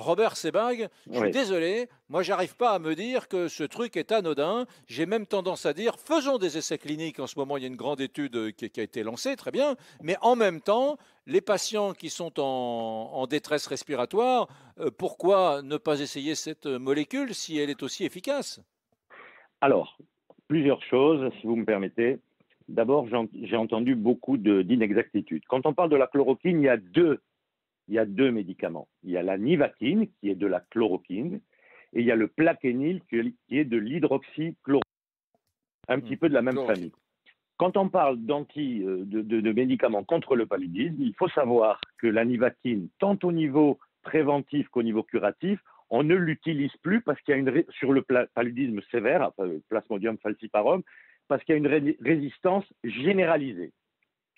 Robert Sebag, je suis Oui. désolé, moi j'arrive pas à me dire que ce truc est anodin. J'ai même tendance à dire, faisons des essais cliniques. En ce moment, il y a une grande étude qui a été lancée, très bien. Mais en même temps, les patients qui sont en détresse respiratoire, pourquoi ne pas essayer cette molécule si elle est aussi efficace? Alors, plusieurs choses, si vous me permettez. D'abord, j'ai entendu beaucoup d'inexactitudes. Quand on parle de la chloroquine, il y a deux médicaments. Il y a la nivatine, qui est de la chloroquine, et il y a le plaquenil, qui est de l'hydroxychloroquine, un petit peu de la même Chloroquine. famille. Quand on parle de médicaments contre le paludisme, il faut savoir que la nivatine, tant au niveau préventif qu'au niveau curatif, on ne l'utilise plus parce qu'il y a sur le paludisme sévère, Plasmodium falciparum, parce qu'il y a une résistance généralisée,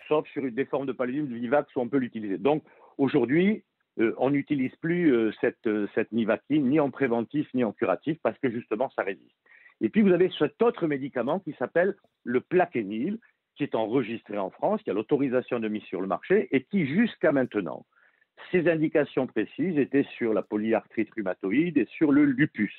sauf sur des formes de paludisme vivax où on peut l'utiliser. Donc aujourd'hui, on n'utilise plus cette nivatine ni en préventif ni en curatif parce que justement ça résiste. Et puis vous avez cet autre médicament qui s'appelle le plaquenil, qui est enregistré en France, qui a l'autorisation de mise sur le marché et qui jusqu'à maintenant, ses indications précises étaient sur la polyarthrite rhumatoïde et sur le lupus.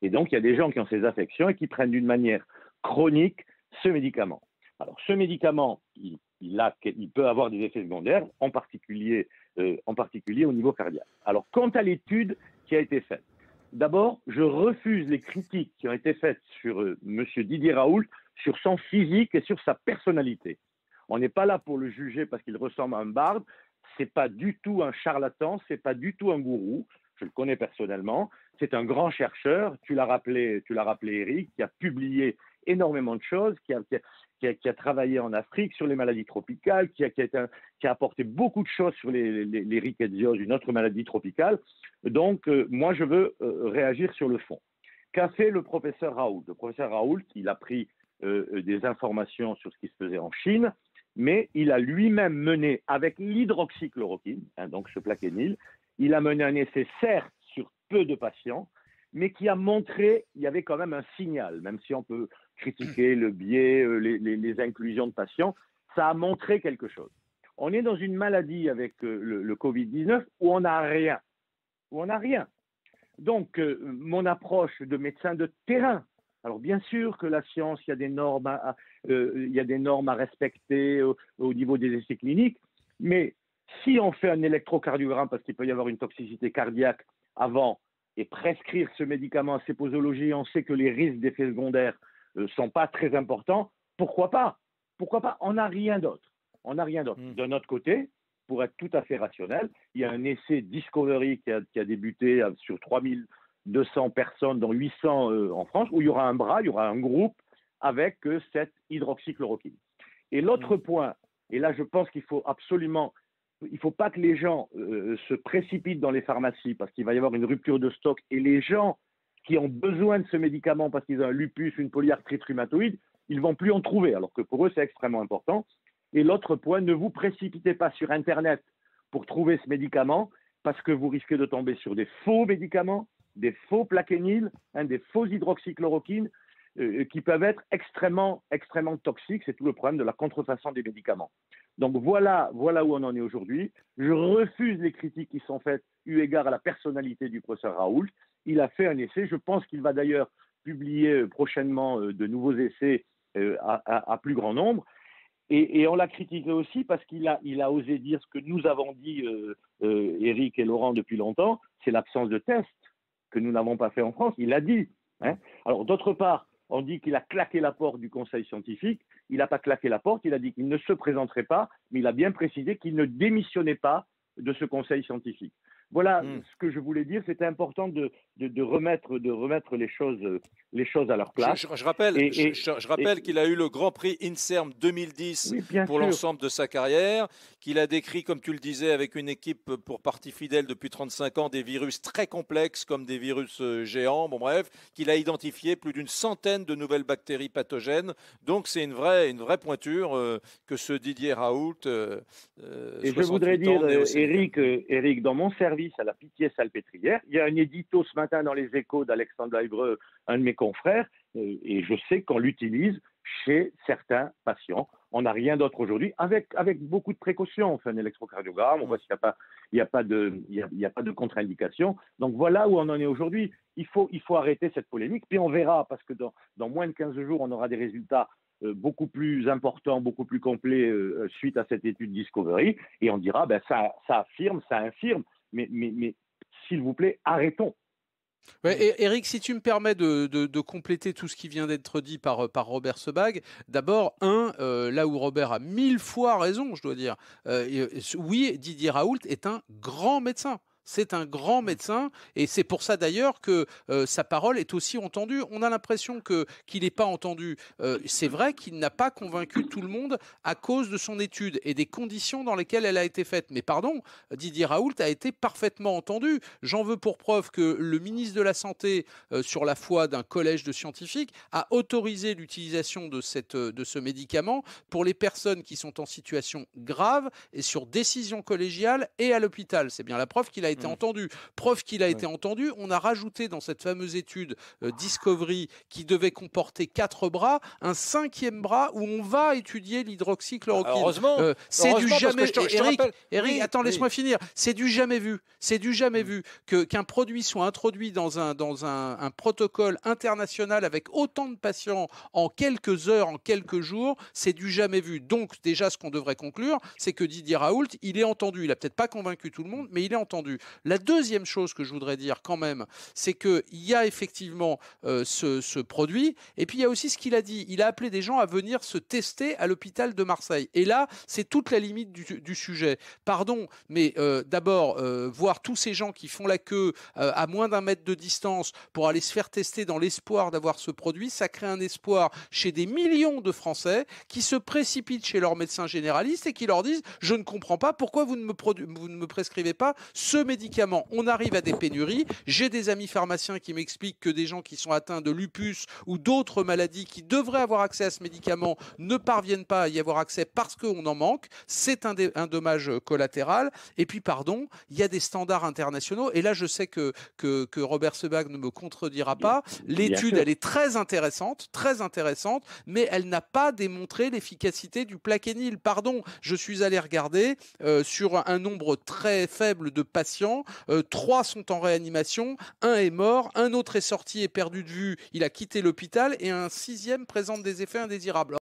Et donc il y a des gens qui ont ces affections et qui prennent d'une manière chronique ce médicament. Alors ce médicament, il peut avoir des effets secondaires, en particulier au niveau cardiaque. Alors quant à l'étude qui a été faite, d'abord, je refuse les critiques qui ont été faites sur M. Didier Raoult, sur son physique et sur sa personnalité. On n'est pas là pour le juger parce qu'il ressemble à un barde. C'est pas du tout un charlatan, c'est pas du tout un gourou. Je le connais personnellement. C'est un grand chercheur. Tu l'as rappelé, Eric, qui a publié énormément de choses, qui a travaillé en Afrique sur les maladies tropicales, qui a apporté beaucoup de choses sur les rickettsioses, une autre maladie tropicale. Donc, moi, je veux réagir sur le fond. Qu'a fait le professeur Raoult? Le professeur Raoult, il a pris des informations sur ce qui se faisait en Chine, mais il a lui-même mené avec l'hydroxychloroquine, donc ce plaquenil, il a mené un essai certes sur peu de patients, mais qui a montré qu'il y avait quand même un signal, même si on peut critiquer le biais, les inclusions de patients, ça a montré quelque chose. On est dans une maladie avec le Covid-19 où on n'a rien. Donc, mon approche de médecin de terrain, alors bien sûr que la science, il y a des normes à respecter au niveau des essais cliniques, mais si on fait un électrocardiogramme parce qu'il peut y avoir une toxicité cardiaque avant et prescrire ce médicament à ces posologies, on sait que les risques d'effets secondaires ne sont pas très importants, pourquoi pas? Pourquoi pas? On n'a rien d'autre. D'un autre côté, pour être tout à fait rationnel, il y a un essai Discovery qui a débuté sur 3200 personnes, dont 800 en France, où il y aura un groupe avec cette hydroxychloroquine. Et l'autre point, et là je pense qu'il faut absolument, il ne faut pas que les gens se précipitent dans les pharmacies parce qu'il va y avoir une rupture de stock et les gens qui ont besoin de ce médicament parce qu'ils ont un lupus, une polyarthrite rhumatoïde, ils ne vont plus en trouver, alors que pour eux c'est extrêmement important. Et l'autre point, ne vous précipitez pas sur Internet pour trouver ce médicament parce que vous risquez de tomber sur des faux médicaments, des faux plaquenil, des faux hydroxychloroquines qui peuvent être extrêmement, extrêmement toxiques. C'est tout le problème de la contrefaçon des médicaments. Donc voilà où on en est aujourd'hui. Je refuse les critiques qui sont faites eu égard à la personnalité du professeur Raoult. Il a fait un essai. Je pense qu'il va d'ailleurs publier prochainement de nouveaux essais à plus grand nombre. Et on l'a critiqué aussi parce qu'il a osé dire ce que nous avons dit, Eric et Laurent, depuis longtemps, c'est l'absence de tests que nous n'avons pas fait en France. Il l'a dit. Alors, d'autre part, on dit qu'il a claqué la porte du conseil scientifique. Il n'a pas claqué la porte, il a dit qu'il ne se présenterait pas, mais il a bien précisé qu'il ne démissionnait pas de ce conseil scientifique. Voilà ce que je voulais dire. C'était important de remettre les choses à leur place. Je rappelle qu'il a eu le Grand Prix INSERM 2010 oui, bien pour sûr. l'ensemble de sa carrière, qu'il a décrit, comme tu le disais, avec une équipe pour partie fidèle depuis 35 ans, des virus très complexes comme des virus géants, bon bref, qu'il a identifié plus d'une centaine de nouvelles bactéries pathogènes. Donc c'est une vraie pointure que ce Didier Raoult, et je voudrais dire, néo-sénégalais. Eric, dans mon service à la Pitié-Salpêtrière, il y a un édito ce matin dans les Échos d'Alexandre Ibreux, un de mes confrères, et je sais qu'on l'utilise chez certains patients On n'a rien d'autre aujourd'hui, avec beaucoup de précautions. On fait un électrocardiogramme, on voit s'il n'y a pas de contre-indication. Donc voilà où on en est aujourd'hui. Il faut arrêter cette polémique, puis on verra, parce que dans moins de 15 jours, on aura des résultats beaucoup plus importants, beaucoup plus complets suite à cette étude Discovery, et on dira, ben, ça affirme, ça infirme, mais s'il vous plaît, arrêtons. Ouais, et Eric, si tu me permets de compléter tout ce qui vient d'être dit par Robert Sebag, d'abord, là où Robert a 1000 fois raison, je dois dire, oui, Didier Raoult est un grand médecin. C'est un grand médecin et c'est pour ça d'ailleurs que sa parole est aussi entendue. On a l'impression qu'il n'est pas entendu. C'est vrai qu'il n'a pas convaincu tout le monde à cause de son étude et des conditions dans lesquelles elle a été faite. Mais pardon, Didier Raoult a été parfaitement entendu. J'en veux pour preuve que le ministre de la Santé, sur la foi d'un collège de scientifiques, a autorisé l'utilisation de ce médicament pour les personnes qui sont en situation grave et sur décision collégiale et à l'hôpital. C'est bien la preuve qu'il a été entendu. Preuve qu'il a été entendu, on a rajouté dans cette fameuse étude Discovery qui devait comporter 4 bras, un 5e bras où on va étudier l'hydroxychloroquine. Heureusement, c'est du jamais. Eric, oui, attends, laisse-moi finir. C'est du jamais vu. C'est du jamais vu qu'un produit soit introduit dans un protocole international avec autant de patients en quelques heures, en quelques jours. C'est du jamais vu. Donc déjà, ce qu'on devrait conclure, c'est que Didier Raoult, il est entendu. Il a peut-être pas convaincu tout le monde, mais il est entendu. La deuxième chose que je voudrais dire quand même, c'est qu'il y a effectivement ce produit, et puis il y a aussi ce qu'il a dit. Il a appelé des gens à venir se tester à l'hôpital de Marseille. Et là, c'est toute la limite du sujet. Pardon, mais d'abord, voir tous ces gens qui font la queue à moins d'1 mètre de distance pour aller se faire tester dans l'espoir d'avoir ce produit, ça crée un espoir chez des millions de Français qui se précipitent chez leur médecin généraliste et qui leur disent « Je ne comprends pas pourquoi vous ne me prescrivez pas ce médicament ». On arrive à des pénuries. J'ai des amis pharmaciens qui m'expliquent que des gens qui sont atteints de lupus ou d'autres maladies qui devraient avoir accès à ce médicament ne parviennent pas à y avoir accès parce qu'on en manque. C'est un dommage collatéral. Et puis, pardon, il y a des standards internationaux. Et là, je sais que Robert Sebag ne me contredira pas. L'étude, elle est très intéressante, mais elle n'a pas démontré l'efficacité du Plaquenil. Pardon, je suis allé regarder sur un nombre très faible de patients. 3 sont en réanimation, 1 est mort, un autre est sorti et perdu de vue, il a quitté l'hôpital et un 6e présente des effets indésirables.